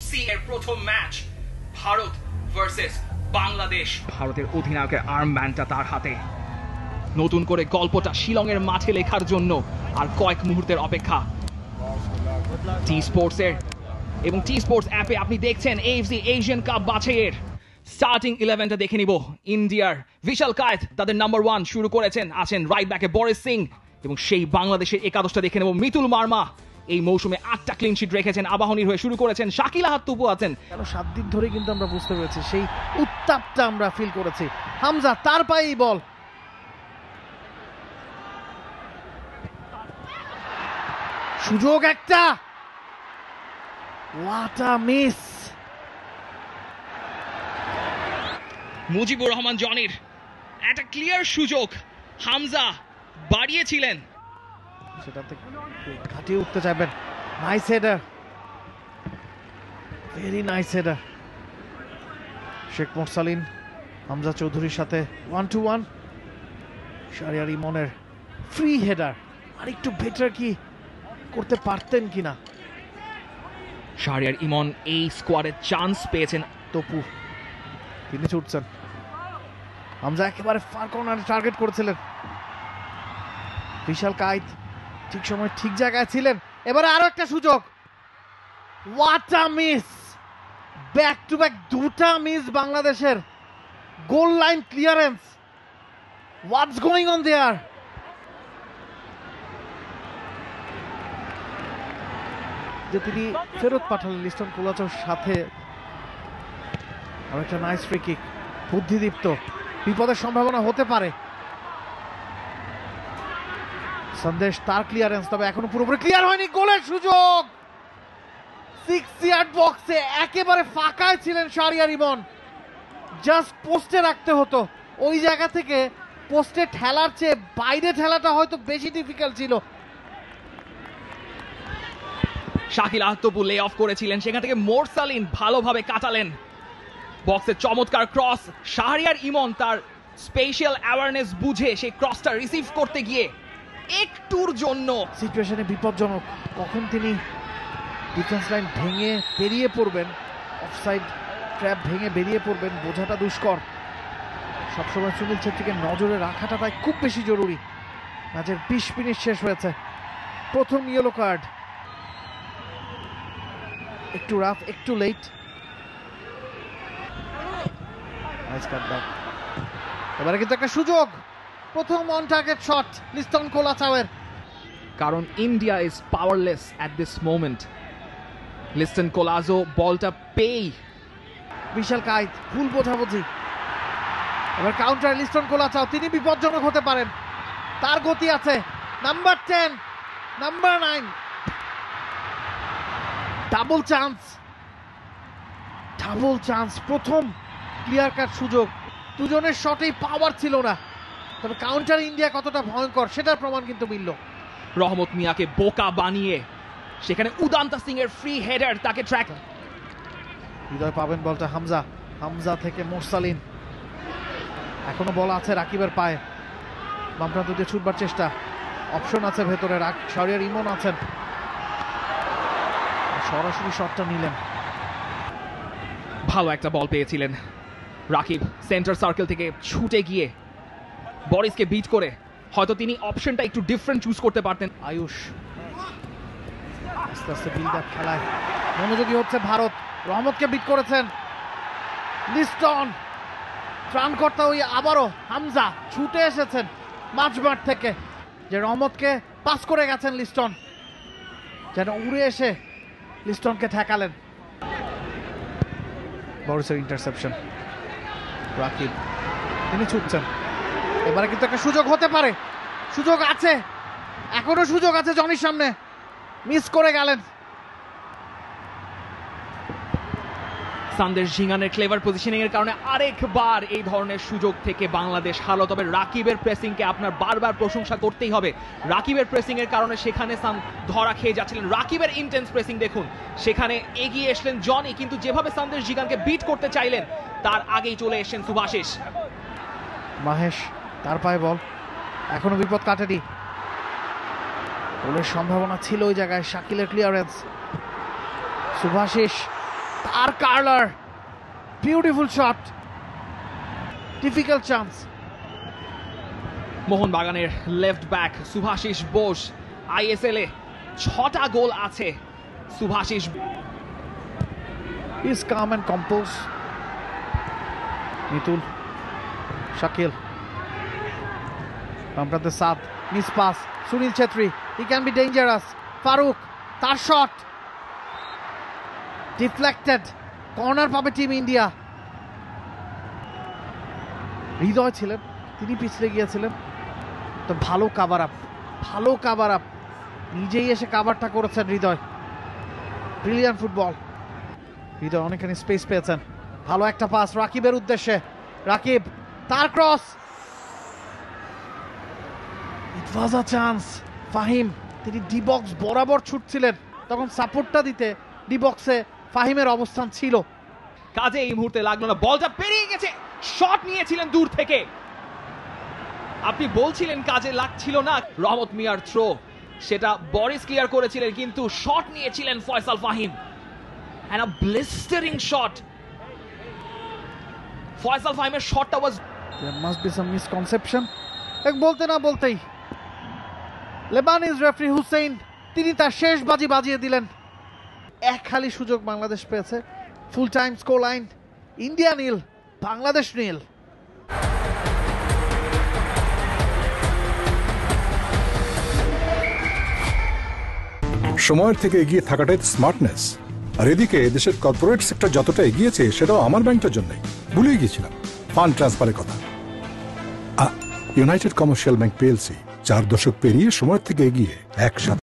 C এর প্রথম match, Bharat versus Bangladesh. ভারতের অধিনায়কের আর্মব্যান্ডটা তার হাতে। নতুন করে গল্পটা শিলংয়ের মাঠে লেখার জন্য আর কয়েক মুহূর্তের অপেক্ষা। টি স্পোর্টস এর এবং টি স্পোর্টস অ্যাপে আপনি দেখছেন এএফসি এশিয়ান কাপ বাছাইয়ের স্টার্টিং 11টা দেখে নিব। ইন্ডিয়ার বিশাল কায়েত তাদের নাম্বার 1 শুরু করেছেন, আছেন রাইট ব্যাকে বরিস সিং, এবং সেই বাংলাদেশের একাদশটা দেখে নেব। মিতুল মার্মা এই মৌসুমে 8টা ক্লিন শিট রেখেছেন, আবাহনীর হয়ে শুরু করেছেন। শাকিল আহাদ তুপু আছেন। কেন 7 দিন ধরে কিন্তু আমরা বুঝতে পেরেছি, সেই উত্তাপটা আমরা ফিল করেছি। হামজা তার পায়েই বল, সুযোগ একটা, what a miss. Mujibur Rahman জনির একটা ক্লিয়ার সুযোগ, হামজা বাড়িয়েছিলেন, সেটাতে কাটিয়ে উঠতে চাইবেন। Nice header, very nice header. Sheikh Morsalin Hamza চৌধুরীর সাথে 1-1। শাহরিয়ার ইমনের ফ্রি হেডার, আর একটু বেটার কি করতে পারতেন কিনা। শাহরিয়ার ইমন এই স্কোয়াডে চান্স পেয়েছেন। তপু তিনি ছুটছেন, হামজা একেবারে ফার কর্নারে টার্গেট করেছিলেন। বিশাল কায়েত ঠিক সময় ঠিক জায়গায় ছিলেন। এবারে আরো একটা সুযোগ, what a miss. Back to back দুটা মিস বাংলাদেশের। Goal line clearance, what's going on their. যে তিনি ফেরত পাঠালেন লিস্টন কোলাচোর সাথে। আর একটা নাইস ফ্রি কিক, বুদ্ধিদীপ্ত, বিপদের সম্ভাবনা হতে পারে। সন্দেশ তার ক্লিয়ারেন্স, তবে এখনো পুরোপুরি ক্লিয়ার হয়নি। গোলের সুযোগ 6 ইয়ার্ড বক্সে, একেবারে ফাঁকায় ছিলেন শাহরিয়ার ইমন। জাস্ট পোস্টে রাখতে হতো। ওই জায়গা থেকে পোস্টে ঠেলার চেয়ে বাইরে ঠেলাটা হয়তো বেশি ডিফিকাল্ট ছিল। শাকিল আহাদ তুপু লে অফ করেছিলেন, সেখান থেকে মোরসালিন ভালোভাবে কাটালেন। বক্সের চমৎকার ক্রস, শাহরিয়ার ইমন তার স্পেশাল অ্যাওয়ারনেস বুঝে সেই ক্রসটা রিসিভ করতে গিয়ে একটুর জন্য সিচুয়েশনে বিপজ্জনক। কখন তিনি ডিফেন্স লাইন ভেঙে বেরিয়ে পড়বেন, অফসাইড ট্র্যাপ ভেঙে বেরিয়ে পড়বেন, বোঝাটা দুষ্কর। সবসময় সুনীল ছেত্রীকে নজরে রাখাটা তাই খুব বেশি জরুরি। ম্যাচের 20 মিনিট শেষ হয়েছে, প্রথম ইয়েলো কার্ড। একটু রাফ, একটু লেট। এবারে কিন্তু একটা সুযোগ, প্রথম অন টার্গেট শট লিস্টন কোলাচাওয়ের। কারণ India is powerless at this moment. Liston Colaco বলটা পেই। বিশাল কায়েত, ভুল বোঝাবুঝি। এবার কাউন্টার লিস্টন কোলাচাও, তিনি বিপজ্জনক হতে পারেন, তার গতি আছে। Number 10, number 9, double chance, double chance. প্রথম ক্লিয়ার কাট সুযোগ, দুজনের শটেই পাওয়ার ছিল না, তবে কাউন্টার ইন্ডিয়া কতটা ভয়ঙ্কর সেটার প্রমাণ কিন্তু মিলল। রহমত মিয়াকে বোকা বানিয়ে সেখানে উদান্তা সিং এর ফ্রি হেডার তাকে ট্র্যাক। হৃদয় পাবেন বলটা, হামজা, হামজা থেকে মোরসালিন। এখনো বল আছে রাকিবের পায়ে, বাম প্রান্ত দিয়ে ছুটবার চেষ্টা, অপশন আছে ভেতরে। শাহরিয়ার ইমন আছেন, সরাসরি শটটা নিলেন। ভালো একটা বল পেয়েছিলেন রাকিব, সেন্টার সার্কেল থেকে ছুটে গিয়ে বরিসকে বিট করে হয়তো তিনি অপশনটা একটু ডিফারেন্ট চুজ করতে পারতেন। আয়ুষ আস্তে আস্তে বিল্ড আপ খেলায় মনোযোগী হচ্ছে ভারত। রহমতকে বিট করেছেন লিস্টন, ত্রাণকর্তা ওই আবারও হামজা ছুটে এসেছেন মাঝমাঠ থেকে, যে রহমতকে পাস করে গেছেন লিস্টন, যেন উড়ে এসে লিস্টনকে ঠেকালেন। বরিসের ইন্টারসেপশন, রাকিব তিনি ছুটছেন। এবারে কিন্তু একটা সুযোগ হতে পারে, সুযোগ আছে, এখনো সুযোগ আছে জনির সামনে, মিস করে গেলেন। সন্দেশ ঝিঙ্গানের ক্লেভার পজিশনিং এর কারণে আরেকবার এই ধরনের সুযোগ থেকে বাংলাদেশ হারলো। তবে রাকিবের প্রেসিংকে আপনার বারবার প্রশংসা করতেই হবে। রাকিবের প্রেসিং এর কারণে সেখানে ধরা খেয়ে যাচ্ছিলেন। রাকিবের ইন্টেন্স প্রেসিং দেখুন, সেখানে এগিয়ে এসলেন জনি, কিন্তু যেভাবে সন্দেশ ঝিঙ্গানকে বিট করতে চাইলেন তার আগেই চলে এসেছেন সুভাশিস। মাহেশ তার পায়ে বল, এখনো বিপদ কাটেনি। গোলের সম্ভাবনা ছিল ওই জায়গায়, শাকিলের ক্লিয়ারেন্স। সুভাশিস তার curler, beautiful shot, difficult chance. মোহনবাগানের left back Subhasish Bose, ISL এ 6টা গোল আছে Subhasish. He's calm and composed. Mitul, Shakil. Ramprate Saad, miss pass. Sunil Chetri, he can be dangerous. Farooq, tar shot. Deflected. Corner পাবে টিম ইন্ডিয়া। হৃদয় ছিলেন, তিনি পিছলে গিয়েছিলেন। তো ভালো কাভার আপ, নিজেই এসে কাভারটা করেছেন হৃদয়। Brilliant football. হৃদয় অনেকখানি স্পেস পেয়েছেন। ভালো একটা পাস রাকিবের উদ্দেশ্যে, রাকিব, তার cross, it was a chance. Fahim, তিনি ডি বক্স বরাবর ছুটছিলেন, তখন সাপোর্টটা দিতে ডি বক্সে ফাহিমের অবস্থান ছিল। কাজে এই মুহূর্তে লাগলো না, বলটা পেরিয়ে গেছে, শট নিয়েছিলেন দূর থেকে। আপনি বলছিলেন কাজে লাগছিল না, রহমত মিয়ার থ্রো, সেটা বরিস ক্লিয়ার করেছিলেন, কিন্তু শট নিয়েছিলেন Faisal Fahim. And a blistering shot. Faisal ফাহিমের শটটা was There must be some misconception. এক বলতে না বলতেই লেবানিজ রেফারি হুসেইন, তিনি তার শেষ বাজি বাজিয়ে দিলেন। এক খালি সুযোগ বাংলাদেশ পেয়েছে। Full time score line India nil, Bangladesh nil. সময়ের থেকে এগিয়ে থাকাটাই স্মার্টনেস। আর এদিকে দেশের কর্পোরেট সেক্টর যতটা এগিয়েছে সেটাও আমার ব্যাংকটার জন্যই। ভুলেই গিয়েছিলাম ফান্ড ট্রান্সফারের কথা। ইউনাইটেড কমার্শিয়াল ব্যাংক পিএলসি 4 দশক পেরিয়ে সময়ের থেকে এগিয়ে একসাথে।